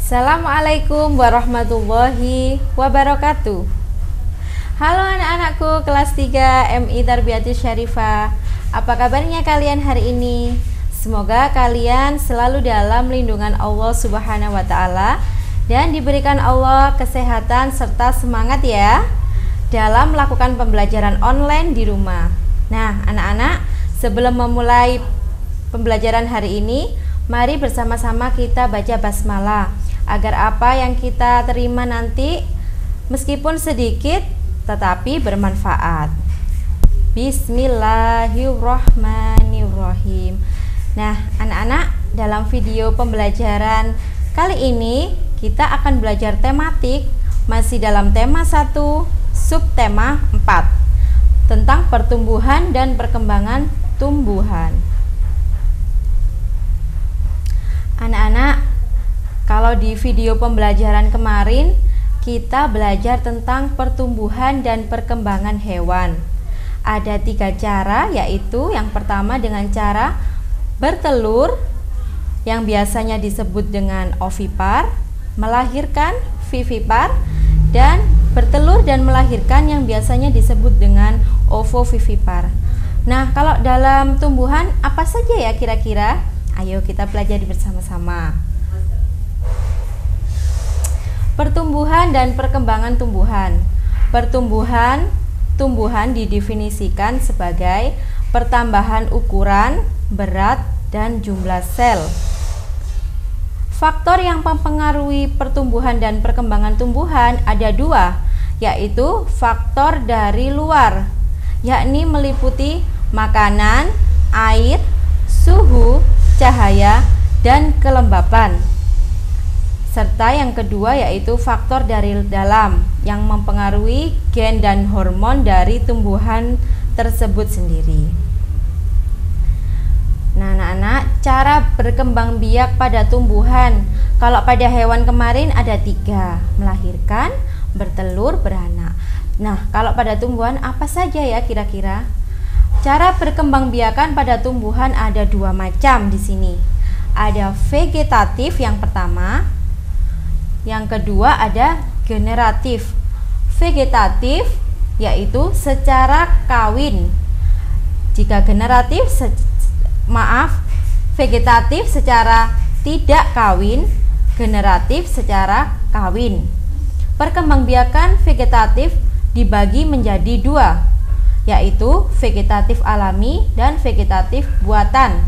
Assalamualaikum warahmatullahi wabarakatuh. Halo anak-anakku kelas 3 MI Tarbiyatus Syarifah. Apa kabarnya kalian hari ini? Semoga kalian selalu dalam lindungan Allah Subhanahu wa taala dan diberikan Allah kesehatan serta semangat ya dalam melakukan pembelajaran online di rumah. Nah, anak-anak, sebelum memulai pembelajaran hari ini, mari bersama-sama kita baca basmalah agar apa yang kita terima nanti meskipun sedikit tetapi bermanfaat. Bismillahirrahmanirrahim. Nah, anak-anak, dalam video pembelajaran kali ini kita akan belajar tematik masih dalam tema 1, subtema 4 tentang pertumbuhan dan perkembangan tumbuhan. Anak-anak, kalau di video pembelajaran kemarin kita belajar tentang pertumbuhan dan perkembangan hewan. Ada 3 cara, yaitu yang pertama dengan cara bertelur yang biasanya disebut dengan ovipar, melahirkan vivipar, dan bertelur dan melahirkan yang biasanya disebut dengan ovovivipar. Nah, kalau dalam tumbuhan apa saja ya kira-kira? Ayo kita pelajari bersama-sama. Pertumbuhan dan perkembangan tumbuhan. Tumbuhan didefinisikan sebagai pertambahan ukuran, berat, dan jumlah sel. Faktor yang mempengaruhi pertumbuhan dan perkembangan tumbuhan ada 2, yaitu faktor dari luar, yakni meliputi makanan, air, suhu, cahaya, dan kelembapan. Serta yang kedua yaitu faktor dari dalam yang mempengaruhi gen dan hormon dari tumbuhan tersebut sendiri. Nah, anak-anak, cara berkembang biak pada tumbuhan. Kalau pada hewan kemarin ada 3, melahirkan, bertelur, beranak. Nah, kalau pada tumbuhan apa saja ya kira-kira? Cara berkembang biakan pada tumbuhan ada 2 macam di sini. Ada vegetatif yang pertama, yang kedua ada generatif. Vegetatif yaitu secara kawin. Jika generatif vegetatif secara tidak kawin, generatif secara kawin. Perkembangbiakan vegetatif dibagi menjadi 2, yaitu vegetatif alami dan vegetatif buatan.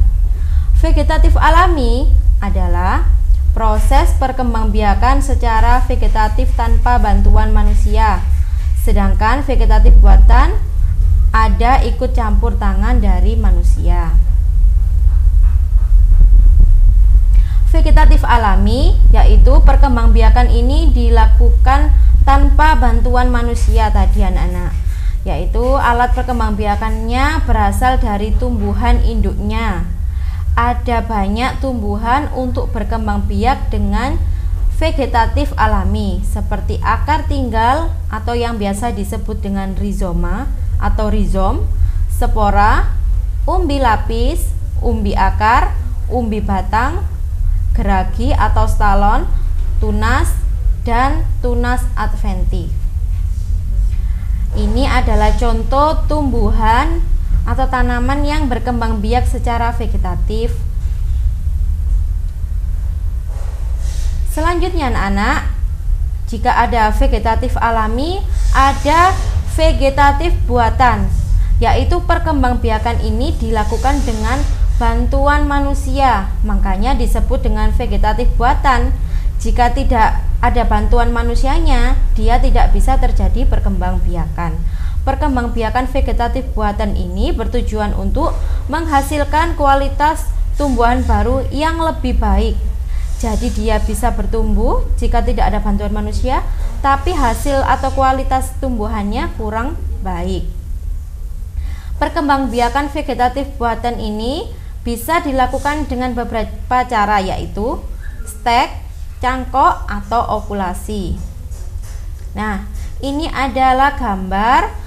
Vegetatif alami adalah proses perkembangbiakan secara vegetatif tanpa bantuan manusia. Sedangkan vegetatif buatan ada ikut campur tangan dari manusia. Vegetatif alami yaitu perkembangbiakan ini dilakukan tanpa bantuan manusia tadi anak-anak, yaitu alat perkembangbiakannya berasal dari tumbuhan induknya. Ada banyak tumbuhan untuk berkembang biak dengan vegetatif alami seperti akar tinggal atau yang biasa disebut dengan rizoma atau rizom, spora, umbi lapis, umbi akar, umbi batang, geragi atau stalon, tunas, dan tunas adventi. Ini adalah contoh tumbuhan atau tanaman yang berkembang biak secara vegetatif. Selanjutnya anak-anak, jika ada vegetatif alami, ada vegetatif buatan, yaitu perkembangbiakan ini dilakukan dengan bantuan manusia, makanya disebut dengan vegetatif buatan. Jika tidak ada bantuan manusianya, dia tidak bisa terjadi perkembangbiakan. Perkembangbiakan vegetatif buatan ini bertujuan untuk menghasilkan kualitas tumbuhan baru yang lebih baik. Jadi dia bisa bertumbuh jika tidak ada bantuan manusia, tapi hasil atau kualitas tumbuhannya kurang baik. Perkembangbiakan vegetatif buatan ini bisa dilakukan dengan beberapa cara, yaitu stek, cangkok, atau okulasi. Nah, ini adalah gambar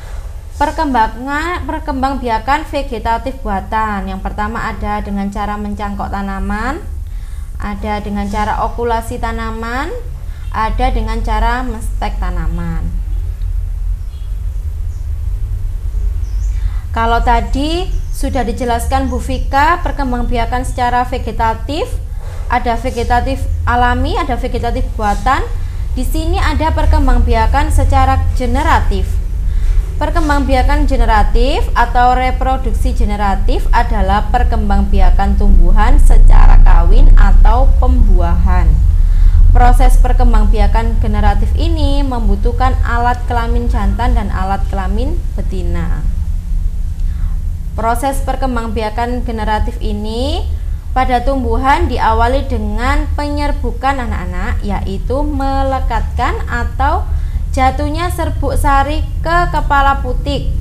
perkembangbiakan vegetatif buatan. Yang pertama ada dengan cara mencangkok tanaman, Ada dengan cara okulasi tanaman, ada dengan cara mestek tanaman. Kalau tadi sudah dijelaskan Bu Vika perkembangbiakan secara vegetatif, ada vegetatif alami, ada vegetatif buatan. Di sini ada perkembangbiakan secara generatif. Perkembangbiakan generatif atau reproduksi generatif adalah perkembangbiakan tumbuhan secara kawin atau pembuahan. Proses perkembangbiakan generatif ini membutuhkan alat kelamin jantan dan alat kelamin betina. Proses perkembangbiakan generatif ini pada tumbuhan diawali dengan penyerbukan anak-anak, yaitu melekatkan atau jatuhnya serbuk sari ke kepala putik.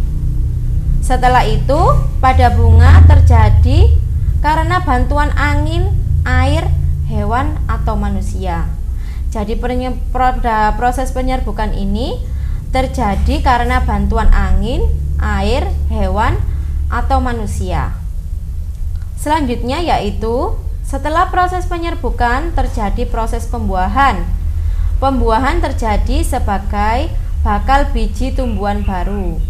Setelah itu, pada bunga terjadi karena bantuan angin, air, hewan, atau manusia. Jadi proses penyerbukan ini terjadi karena bantuan angin, air, hewan, atau manusia. Selanjutnya yaitu setelah proses penyerbukan terjadi proses pembuahan. Pembuahan terjadi sebagai bakal biji tumbuhan baru.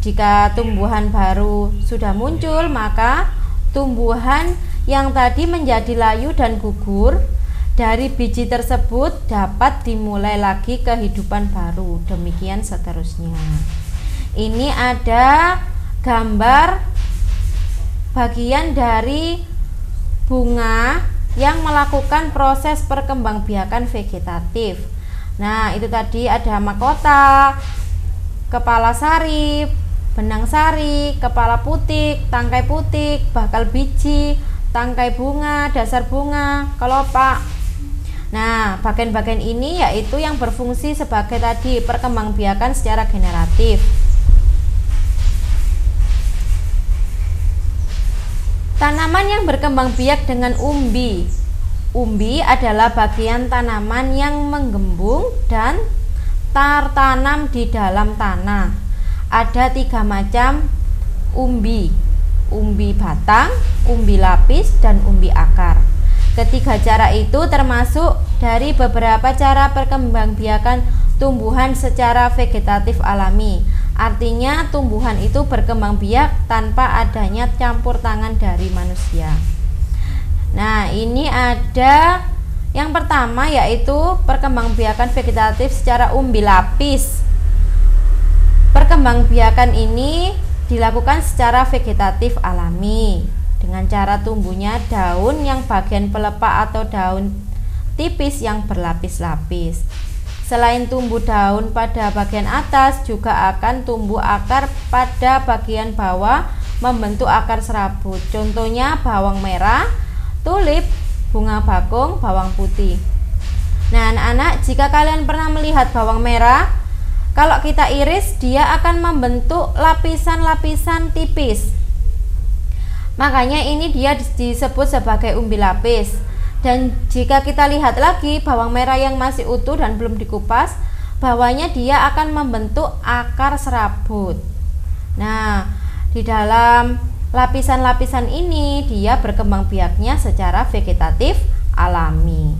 Jika tumbuhan baru sudah muncul, maka tumbuhan yang tadi menjadi layu dan gugur dari biji tersebut dapat dimulai lagi kehidupan baru. Demikian seterusnya. Ini ada gambar bagian dari bunga yang melakukan proses perkembangbiakan vegetatif. Nah, itu tadi ada mahkota, kepala sari, benang sari, kepala putik, tangkai putik, bakal biji, tangkai bunga, dasar bunga, kelopak. Nah, bagian-bagian ini yaitu yang berfungsi sebagai tadi perkembangbiakan secara generatif. Tanaman yang berkembang biak dengan umbi. Umbi adalah bagian tanaman yang menggembung dan tertanam di dalam tanah. Ada 3 macam umbi: umbi batang, umbi lapis, dan umbi akar. Ketiga cara itu termasuk dari beberapa cara perkembangbiakan tumbuhan secara vegetatif alami. Artinya tumbuhan itu berkembang biak tanpa adanya campur tangan dari manusia. Nah, ini ada yang pertama yaitu perkembangbiakan vegetatif secara umbi lapis. Perkembangbiakan ini dilakukan secara vegetatif alami dengan cara tumbuhnya daun yang bagian pelepah atau daun tipis yang berlapis-lapis. Selain tumbuh daun pada bagian atas, juga akan tumbuh akar pada bagian bawah membentuk akar serabut. Contohnya bawang merah, tulip, bunga bakung, bawang putih. Nah, anak-anak, jika kalian pernah melihat bawang merah, kalau kita iris dia akan membentuk lapisan-lapisan tipis. Makanya ini dia disebut sebagai umbi lapis. Dan jika kita lihat lagi bawang merah yang masih utuh dan belum dikupas, bawahnya dia akan membentuk akar serabut. Nah, di dalam lapisan-lapisan ini dia berkembang biaknya secara vegetatif alami.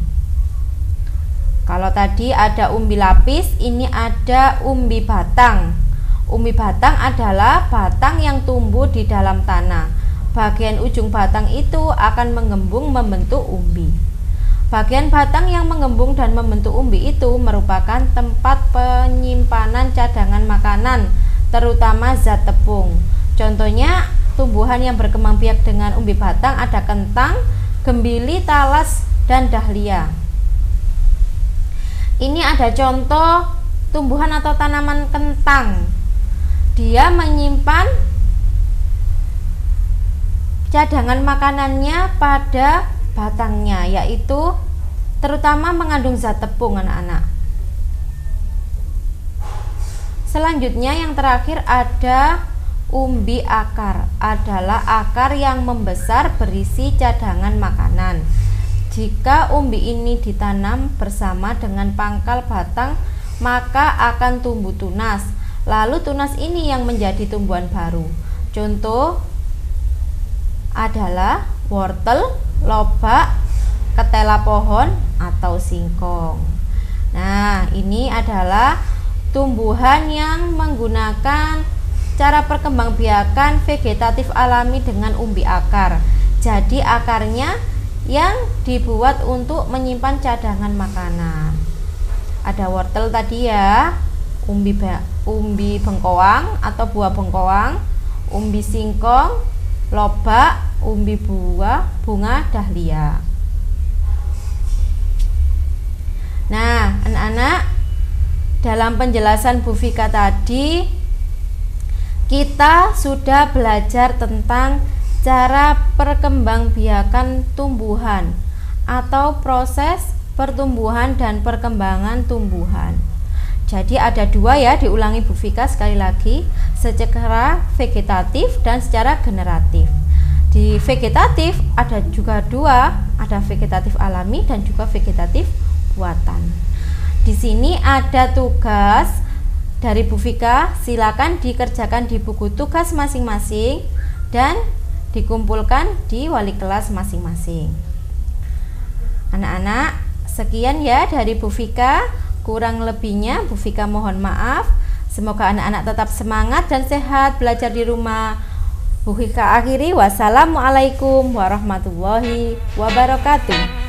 Kalau tadi ada umbi lapis, ini ada umbi batang. Umbi batang adalah batang yang tumbuh di dalam tanah. Bagian ujung batang itu akan menggembung membentuk umbi. Bagian batang yang menggembung dan membentuk umbi itu merupakan tempat penyimpanan cadangan makanan, terutama zat tepung. Contohnya, tumbuhan yang berkembang biak dengan umbi batang ada kentang, gembili, talas, dan dahlia. Ini ada contoh tumbuhan atau tanaman kentang. Dia menyimpan cadangan makanannya pada batangnya, yaitu terutama mengandung zat tepung, anak-anak. Selanjutnya yang terakhir ada umbi akar, adalah akar yang membesar berisi cadangan makanan. Jika umbi ini ditanam bersama dengan pangkal batang, maka akan tumbuh tunas. Lalu tunas ini yang menjadi tumbuhan baru. Contoh adalah wortel, lobak, ketela pohon atau singkong. Nah, ini adalah tumbuhan yang menggunakan cara perkembangbiakan vegetatif alami dengan umbi akar. Jadi akarnya yang dibuat untuk menyimpan cadangan makanan. Ada wortel tadi ya, umbi bengkoang atau buah bengkoang, umbi singkong, lobak, umbi bunga dahlia. Nah, anak-anak, dalam penjelasan Bu Vika tadi kita sudah belajar tentang cara perkembangbiakan tumbuhan atau proses pertumbuhan dan perkembangan tumbuhan. Jadi ada dua ya, diulangi Bu Vika sekali lagi, secara vegetatif dan secara generatif. Di vegetatif ada juga dua, ada vegetatif alami dan juga vegetatif buatan. Di sini ada tugas dari Bu Vika, silakan dikerjakan di buku tugas masing-masing dan dikumpulkan di wali kelas masing-masing. Anak-anak, sekian ya dari Bu Vika. Kurang lebihnya Bu Vika mohon maaf. Semoga anak-anak tetap semangat dan sehat belajar di rumah. Bu Vika akhiri, wassalamualaikum warahmatullahi wabarakatuh.